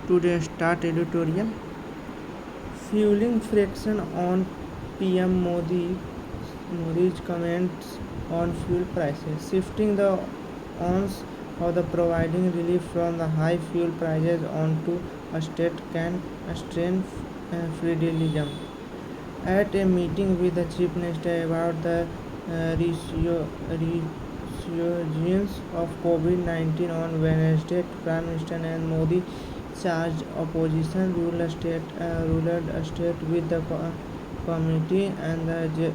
Today start editorial. Fueling friction on PM Modi's comments on fuel prices, shifting the onus of the providing relief from the high fuel prices onto a state can strain federalism. At a meeting with the Chief Minister about the resurgence of COVID-19 on Wednesday, Prime Minister Narendra Modi charged opposition rural state with the committee and the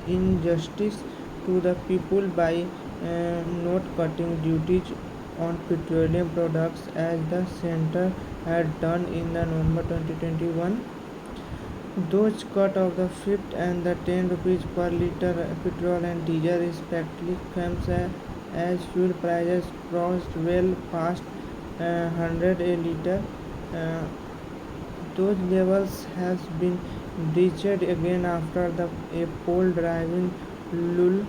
injustice to the people by not cutting duties on petroleum products as the centre had done in the November 2021. Those cut of the fifth and the 10 rupees per litre petrol and diesel respectively comes as fuel prices crossed well past 100 a litre. Uh, those levels has been breached again after a poll driving lull.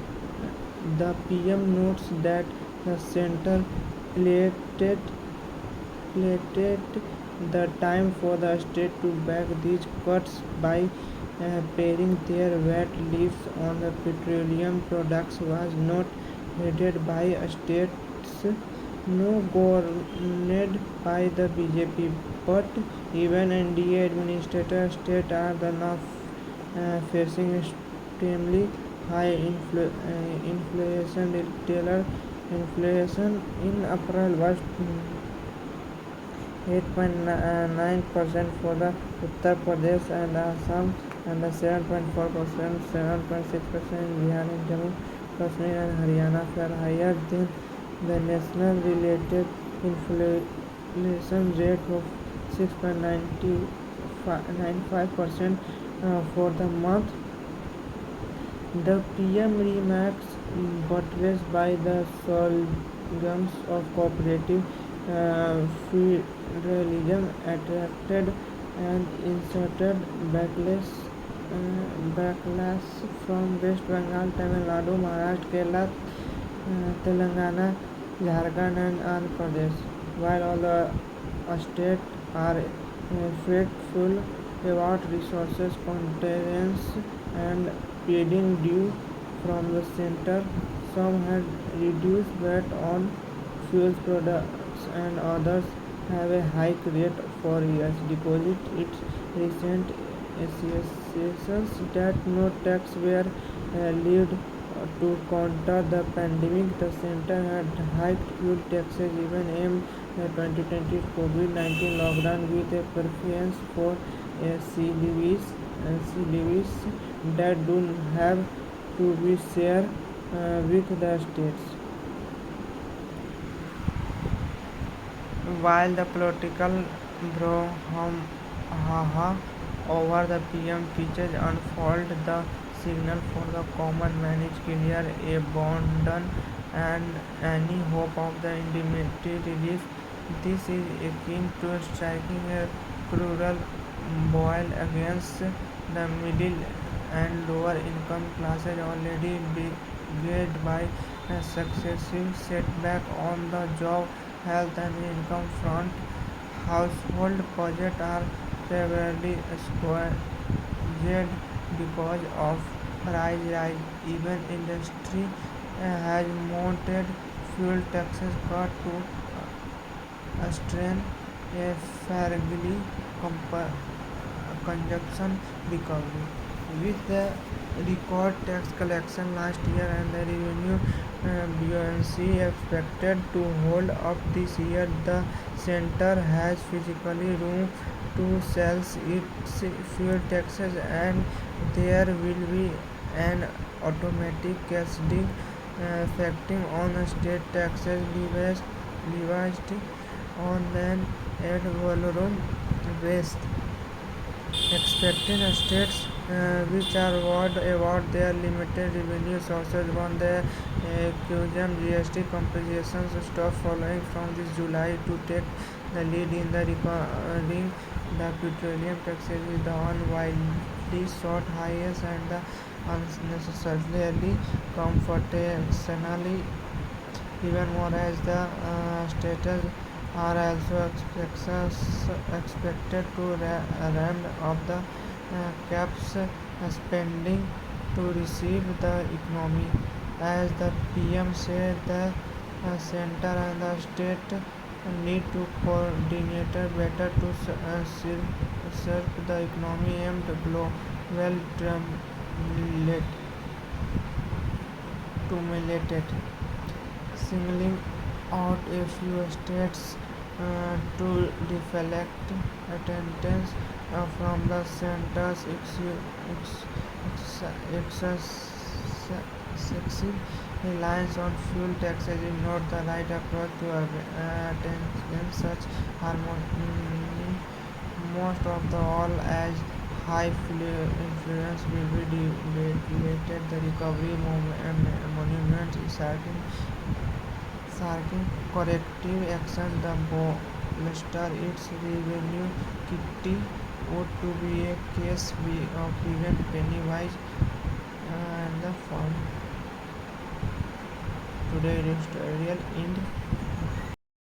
The PM notes that the centre plated the time for the state to back these cuts by paying their VAT levies on the petroleum products was not headed by states no governed by the BJP, but even NDA administrator states are the now facing extremely high inflation. Retailer inflation in April was 8.9% for the Uttar Pradesh and Assam, and 7.4%, 7.6% in Bihar and Jammu Kashmir and Haryana were higher than the national related inflation rate of 6.95% for the month. The PM remarks, buttressed by the slogans of cooperative federalism, attracted and inserted backlash from West Bengal, Tamil Nadu, Maharashtra, Kerala, Telangana, Jharkhand and Andhra Pradesh. While all the states are faithful about resources constraints and paying due from the center, some had reduced VAT on fuel products and others have a hike rate for years. Deposit its recent associations that no tax were levied to counter the pandemic. The center had hiked fuel taxes even in the 2020 COVID-19 lockdown with a preference for levies that do have to be shared with the states. While the political brouhaha over the PM features unfold, the signal for the common man is clear: abandon and any hope of the indemnity relief. This is akin to striking a cruel blow against the middle and lower income classes already plagued by a successive setback on the job, health and income front. Household budgets are severely squeezed because of price rise. Even industry has mounted fuel taxes cut to strain a fragile consumption recovery. With the record tax collection last year and the revenue buoyancy expected to hold up this year, the center has physically room to sell its fuel taxes, and there will be an automatic cascading effect on state taxes levied on an ad valorem basis. Expected states which are worried about their limited revenue sources want the Cuban GST compensation stop following from this July to take the lead in the recording. The petroleum taxes is the one widely sought highest and the unnecessarily confrontationally even more as the status are also expected to ramp up the caps spending to receive the economy. As the PM said, the center and the state need to coordinate better to serve the economy and global accumulated, singling out a few states to deflect attention from the center's excessive reliance on fuel taxes is not the right approach to attain such harmony. Most of the all as high influence will be debated the recovery monument seeking corrective action the bolster its revenue kitty ought to be a case of prevent pennywise and the fund today editorial end.